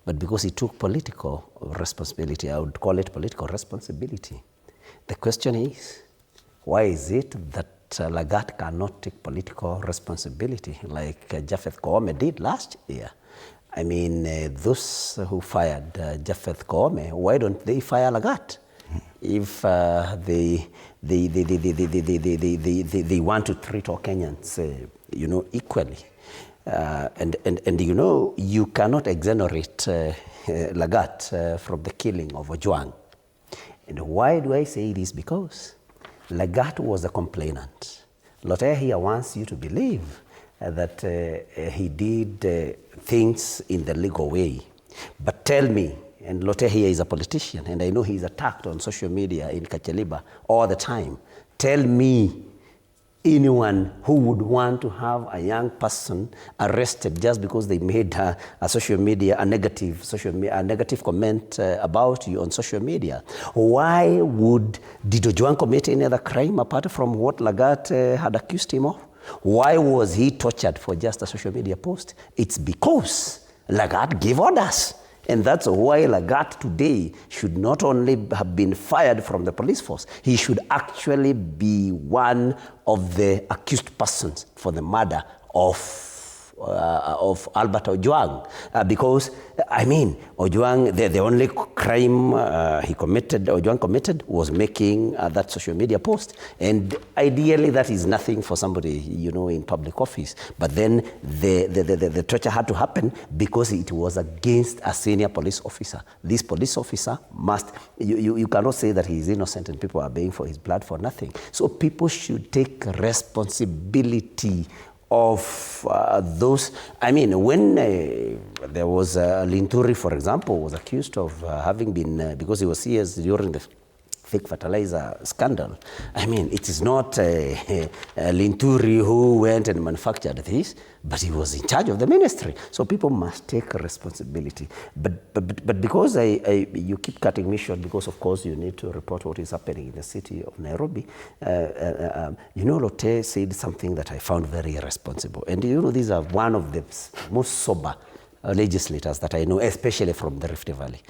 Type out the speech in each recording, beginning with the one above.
but because he took political responsibility. I would call it political responsibility. The question is, why is it that Lagat cannot take political responsibility like Japheth Koome did last year? I mean, those who fired Japheth Koome, why don't they fire Lagat? If they want to treat all Kenyans, equally. And you cannot exonerate Lagat from the killing of Ojwang. And why do I say this? Because Lagat was a complainant. Lotte here wants you to believe that he did things in the legal way. But tell me, and Lotte here is a politician, and I know he's attacked on social media in Kacheliba all the time. Tell me anyone who would want to have a young person arrested just because they made a negative comment about you on social media. Why did Ojwang commit any other crime apart from what Lagat had accused him of? Why was he tortured for just a social media post? It's because Lagat gave orders. And that's why Lagat today should not only have been fired from the police force, he should actually be one of the accused persons for the murder of Albert Ojwang. Because, I mean, Ojwang, the only crime Ojwang committed was making that social media post. And ideally, that is nothing for somebody, in public office. But then the torture had to happen because it was against a senior police officer. This police officer must, you cannot say that he is innocent and people are paying for his blood for nothing. So people should take responsibility of those. I mean, when there was Linturi, for example, was accused of having been, because he was CS during the fake fertilizer scandal. I mean, it is not Linturi who went and manufactured this, but he was in charge of the ministry. So people must take responsibility. But because you keep cutting me short, because of course you need to report what is happening in the city of Nairobi, Lotte said something that I found very irresponsible. And these are one of the most sober legislators that I know, especially from the Rift Valley.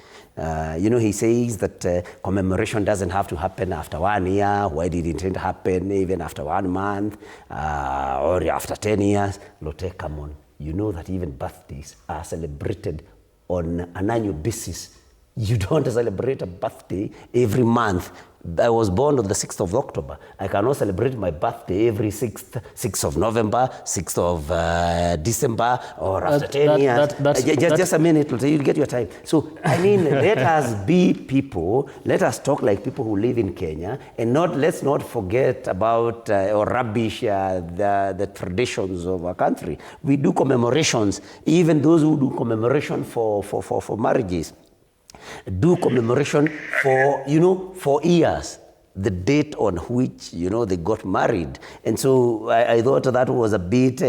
He says that commemoration doesn't have to happen after 1 year. Why did it happen even after 1 month or after 10 years? Lotte, come on. You know that even birthdays are celebrated on an annual basis. You don't celebrate a birthday every month. I was born on the 6th of October. I cannot celebrate my birthday every 6th of November, 6th of December, or after 10 years. Just a minute, you'll get your time. So, I mean, let us be people, let us talk like people who live in Kenya, and let's not forget about or rubbish the traditions of our country. We do commemorations, even those who do commemoration for marriages. Do commemoration for years, the date on which, they got married. And so I thought that was a bit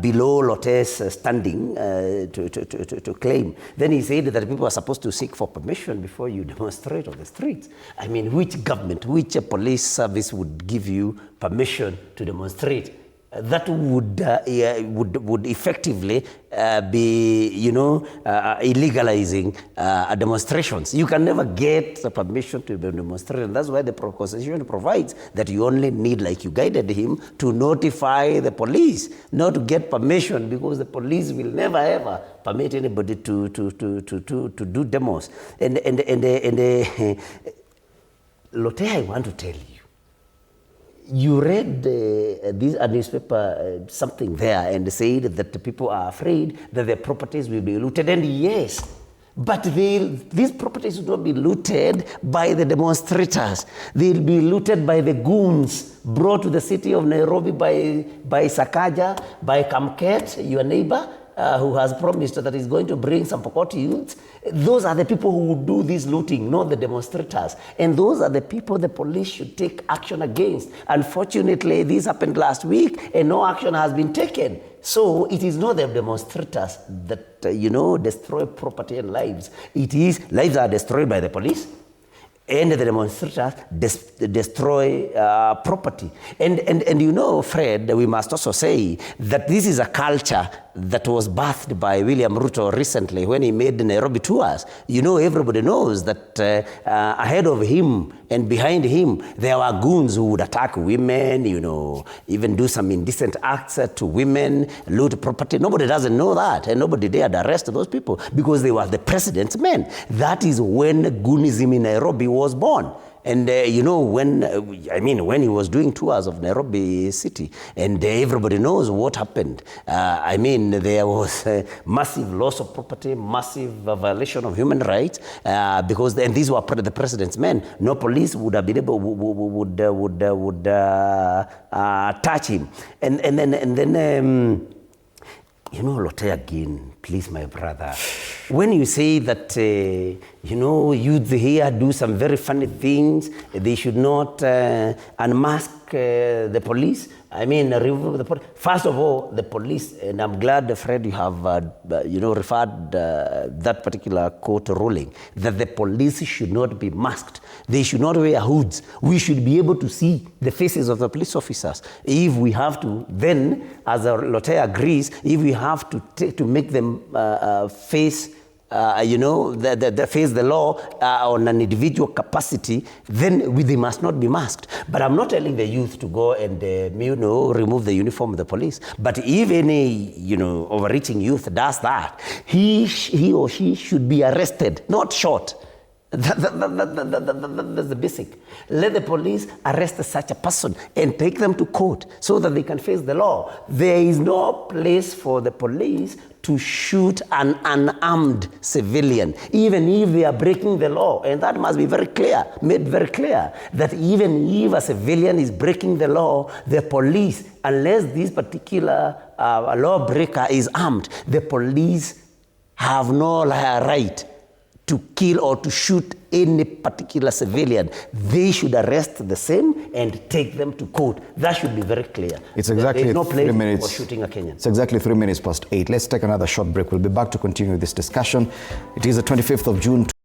below Lotte's standing to claim. Then he said that people are supposed to seek for permission before you demonstrate on the streets. I mean, which government, which police service would give you permission to demonstrate? That would effectively be, illegalizing demonstrations. You can never get the permission to demonstrate, and that's why the Constitution provides that you only need, like you guided him, to notify the police, not to get permission, because the police will never ever permit anybody to do demos. And Lotte, I want to tell you. You read this newspaper, something there, and said that the people are afraid that their properties will be looted. And yes, but these properties will not be looted by the demonstrators. They'll be looted by the goons brought to the city of Nairobi by Sakaja, by Kamket, your neighbor, who has promised that he's going to bring some Pokot youths. Those are the people who would do this looting, not the demonstrators. And those are the people the police should take action against. Unfortunately, this happened last week and no action has been taken. So it is not the demonstrators that, destroy property and lives. It is lives are destroyed by the police, and the demonstrators destroy property. And Fred, we must also say that this is a culture that was birthed by William Ruto recently when he made the Nairobi tours. You know, everybody knows that ahead of him and behind him, there were goons who would attack women, you know, even do some indecent acts to women, loot property. Nobody doesn't know that, and nobody dared arrest those people because they were the president's men. That is when Goonism in Nairobi was born. And you know, when he was doing tours of Nairobi city, and everybody knows what happened. There was massive loss of property, massive violation of human rights, because and these were the president's men. No police would have been able would touch him. And then. You know, Lote again, please, my brother, when you say that, you know, youth here do some very funny things, they should not unmask the police. Remove the police. First of all, the police, and I'm glad, Fred, you have, referred that particular court ruling, that the police should not be masked. They should not wear hoods. We should be able to see the faces of the police officers. If we have to, then, as Lotte agrees, if we have to make them face face the law on an individual capacity, then they must not be masked. But I'm not telling the youth to go and, remove the uniform of the police. But if any, overreaching youth does that, he or she should be arrested, not shot. That's the basic. Let the police arrest such a person and take them to court so that they can face the law. There is no place for the police to shoot an unarmed civilian, even if they are breaking the law. And that must be made very clear, that even if a civilian is breaking the law, the police, unless this particular lawbreaker is armed, the police have no right to kill or to shoot any particular civilian. They should arrest the same and take them to court. That should be very clear. It's exactly There's no place 3 minutes. for shooting a Kenyan. It's exactly 3 minutes past 8. Let's take another short break. We'll be back to continue this discussion. It is the 25th of June.